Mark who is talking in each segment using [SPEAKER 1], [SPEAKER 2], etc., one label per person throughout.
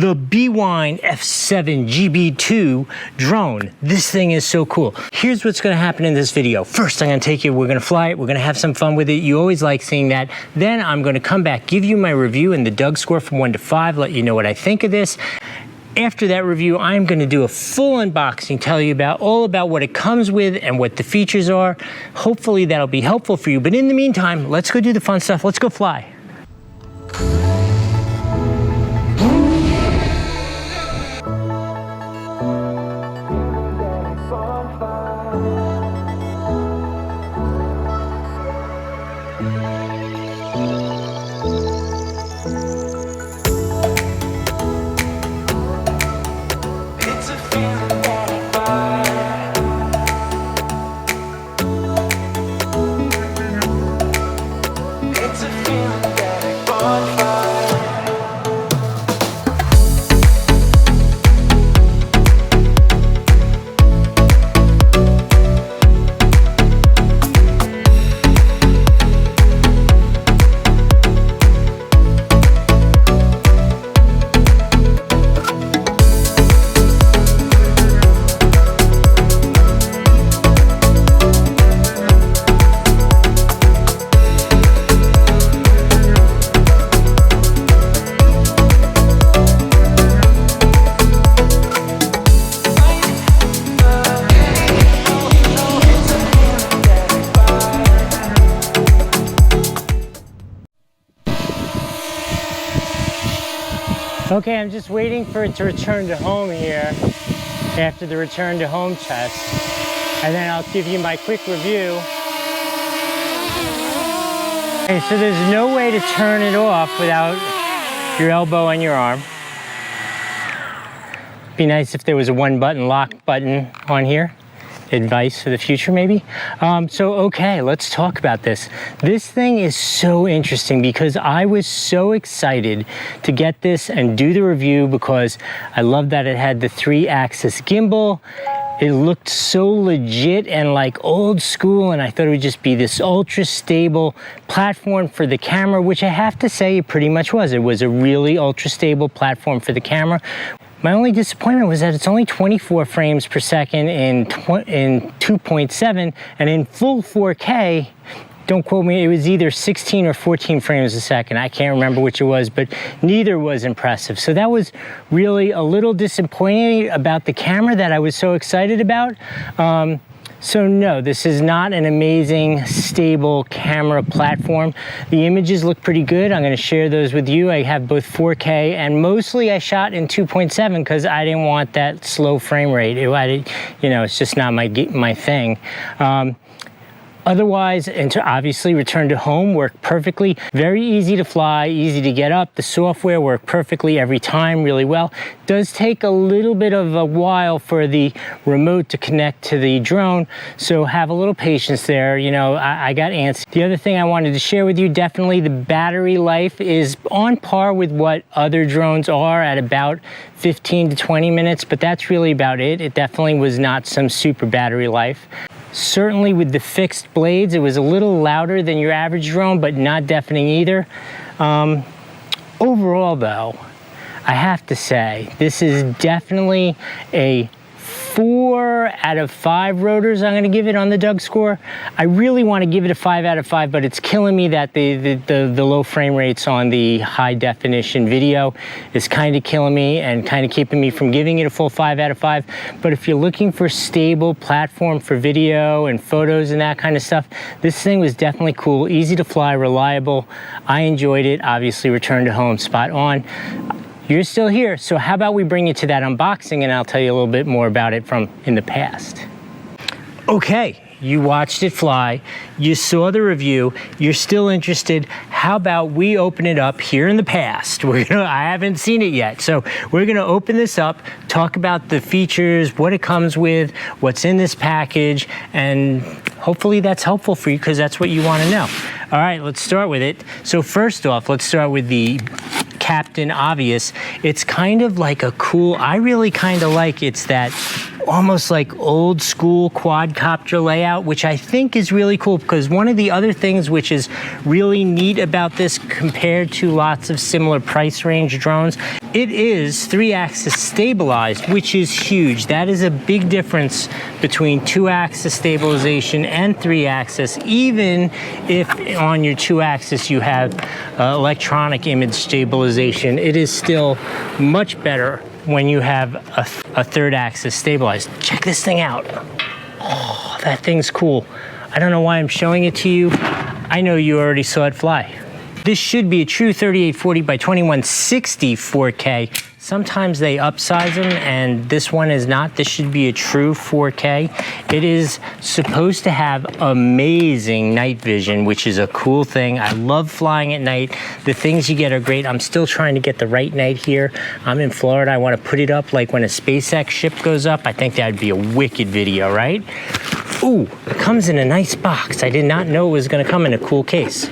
[SPEAKER 1] The Bwine F7GB2 drone. This thing is so cool. Here's what's gonna happen in this video. First, I'm gonna take you, we're gonna fly it, we're gonna have some fun with it. You always like seeing that. Then I'm gonna come back, give you my review and the Doug score from 1 to 5, let you know what I think of this. After that review, I'm gonna do a full unboxing, tell you all about what it comes with and what the features are. Hopefully that'll be helpful for you. But in the meantime, let's go do the fun stuff. Let's go fly. Okay, I'm just waiting for it to return to home here after the return to home test. And then I'll give you my quick review. Okay, so there's no way to turn it off without your elbow and your arm. Be nice if there was a one-button lock button on here. Advice for the future, maybe. Okay, let's talk about this. This thing is so interesting because I was so excited to get this and do the review because I love that it had the 3-axis gimbal. It looked so legit and like old school, and I thought it would just be this ultra stable platform for the camera, which I have to say it pretty much was. It was a really ultra stable platform for the camera. My only disappointment was that it's only 24 frames per second in 2.7, and in full 4K, don't quote me, it was either 16 or 14 frames a second. I can't remember which it was, but neither was impressive. So that was really a little disappointing about the camera that I was so excited about. So no, this is not an amazing, stable camera platform. The images look pretty good. I'm gonna share those with you. I have both 4K and mostly I shot in 2.7 because I didn't want that slow frame rate. It's just not my thing. Otherwise, and to obviously return to home worked perfectly. Very easy to fly, easy to get up. The software worked perfectly every time, really well. Does take a little bit of a while for the remote to connect to the drone, so have a little patience there. I got antsy. The other thing I wanted to share with you, definitely the battery life is on par with what other drones are at about 15 to 20 minutes, but that's really about it. It definitely was not some super battery life. Certainly with the fixed blades, it was a little louder than your average drone, but not deafening either. Overall though, I have to say, this is definitely a 4 out of 5 rotors I'm gonna give it on the Doug score. I really wanna give it a 5 out of 5, but it's killing me that the low frame rates on the high definition video is kinda killing me and kinda keeping me from giving it a full 5 out of 5. But if you're looking for stable platform for video and photos and that kind of stuff, this thing was definitely cool, easy to fly, reliable. I enjoyed it, obviously returned to home spot on. You're still here, so how about we bring you to that unboxing and I'll tell you a little bit more about it from in the past. Okay, you watched it fly, you saw the review, you're still interested. How about we open it up here in the past? I haven't seen it yet, so we're gonna open this up, talk about the features, what it comes with, what's in this package, and hopefully that's helpful for you because that's what you wanna know. All right, let's start with it. So first off, let's start with the Captain Obvious. It's kind of like a cool, I really kind of like it's that almost like old school quadcopter layout, which I think is really cool, because one of the other things which is really neat about this compared to lots of similar price range drones, it is 3-axis stabilized, which is huge. That is a big difference between 2-axis stabilization and 3-axis, even if on your 2-axis you have electronic image stabilization. It is still much better when you have a 3rd-axis stabilized. Check this thing out. Oh, that thing's cool. I don't know why I'm showing it to you. I know you already saw it fly. This should be a true 3840 by 2160 4K. Sometimes they upsize them, and this one is not. This should be a true 4K. It is supposed to have amazing night vision, which is a cool thing. I love flying at night. The things you get are great. I'm still trying to get the right night here. I'm in Florida. I want to put it up like when a SpaceX ship goes up. I think that'd be a wicked video, right? Ooh, it comes in a nice box. I did not know it was going to come in a cool case.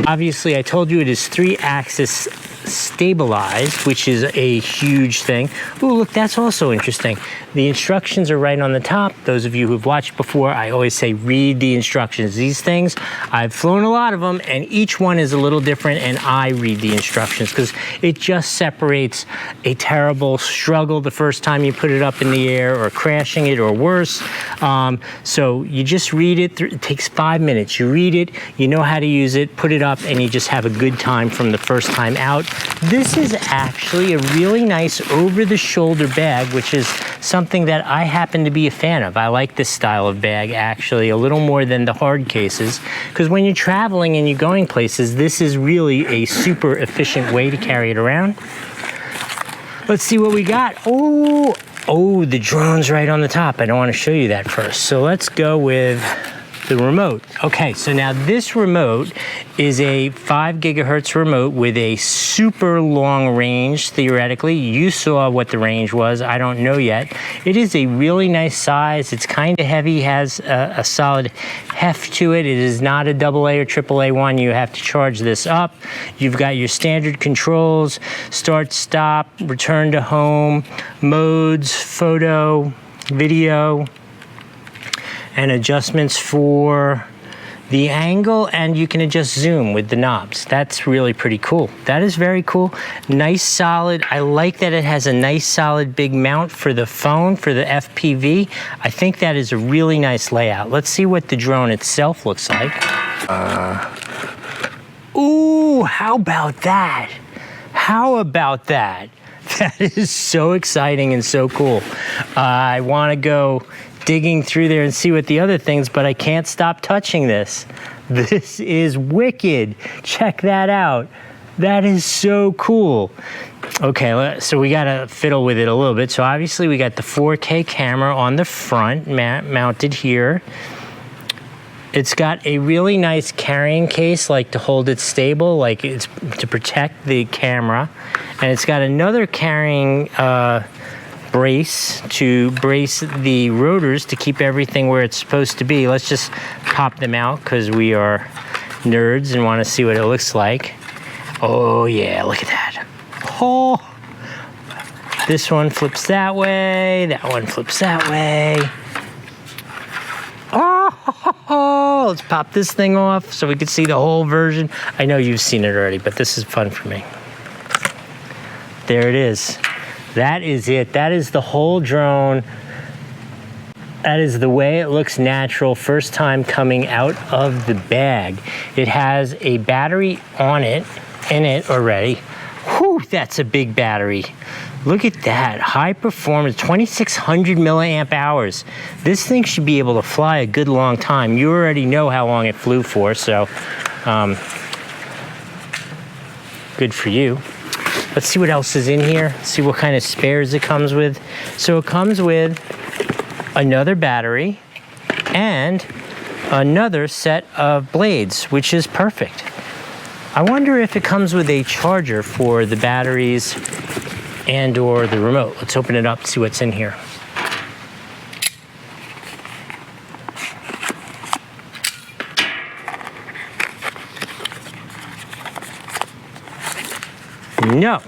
[SPEAKER 1] Obviously, I told you it is 3-axis stabilized, which is a huge thing. Ooh, look, that's also interesting. The instructions are right on the top. Those of you who've watched before, I always say read the instructions. These things, I've flown a lot of them, and each one is a little different, and I read the instructions because it just separates a terrible struggle the first time you put it up in the air, or crashing it, or worse. So you just read it. It takes 5 minutes. You read it, you know how to use it, put it up, and you just have a good time from the first time out. This is actually a really nice over-the-shoulder bag, which is something that I happen to be a fan of. I like this style of bag actually a little more than the hard cases, because when you're traveling and you're going places, this is really a super efficient way to carry it around. Let's see what we got. Oh, the drone's right on the top. I don't want to show you that first. So let's go with the remote. Okay, so now this remote is a 5 gigahertz remote with a super long range, theoretically. You saw what the range was. I don't know yet. It is a really nice size. It's kind of heavy, has a solid heft to it. It is not a AA or AAA one. You have to charge this up. You've got your standard controls, start, stop, return to home, modes, photo, video, and adjustments for the angle, and you can adjust zoom with the knobs. That's really pretty cool. That is very cool. Nice solid. I like that it has a nice solid big mount for the phone, for the FPV. I think that is a really nice layout. Let's see what the drone itself looks like. Ooh, how about that? How about that? That is so exciting and so cool. I want to go digging through there and see what the other things, but I can't stop touching this. This is wicked. Check that out. That is so cool. Okay, so we gotta fiddle with it a little bit. So obviously we got the 4K camera on the front, mounted here. It's got a really nice carrying case, like to hold it stable, like it's to protect the camera. And it's got another carrying brace to brace the rotors to keep everything where it's supposed to be. Let's just pop them out because we are nerds and want to see what it looks like. Oh yeah, look at that. Oh, this one flips that one flips that way. Oh, let's pop this thing off so we can see the whole version. I know you've seen it already, but this is fun for me. There it is. That is it. That is the whole drone. That is the way it looks natural first time coming out of the bag. It has a battery on it, in it already. Whew, that's a big battery. Look at that, high performance, 2,600 milliamp hours. This thing should be able to fly a good long time. You already know how long it flew for, so good for you. Let's see what else is in here. See what kind of spares it comes with. So it comes with another battery and another set of blades, which is perfect. I wonder if it comes with a charger for the batteries and or the remote. Let's open it up, see what's in here. No,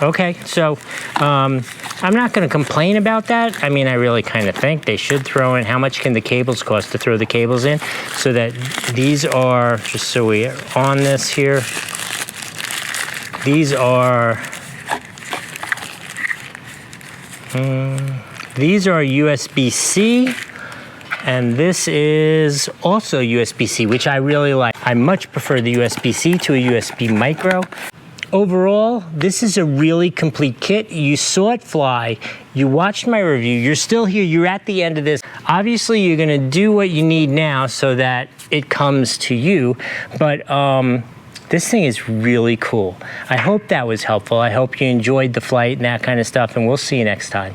[SPEAKER 1] Okay, so I'm not going to complain about that. I mean, I really kind of think they should throw in, how much can the cables cost to throw the cables in? So that these are, just so we are on this here, these are USB-C, and this is also USB-C, which I really like. I much prefer the USB-C to a USB micro. Overall, this is a really complete kit. You saw it fly, you watched my review, you're still here, you're at the end of this. Obviously, you're gonna do what you need now so that it comes to you, but this thing is really cool. I hope that was helpful. I hope you enjoyed the flight and that kind of stuff, and we'll see you next time.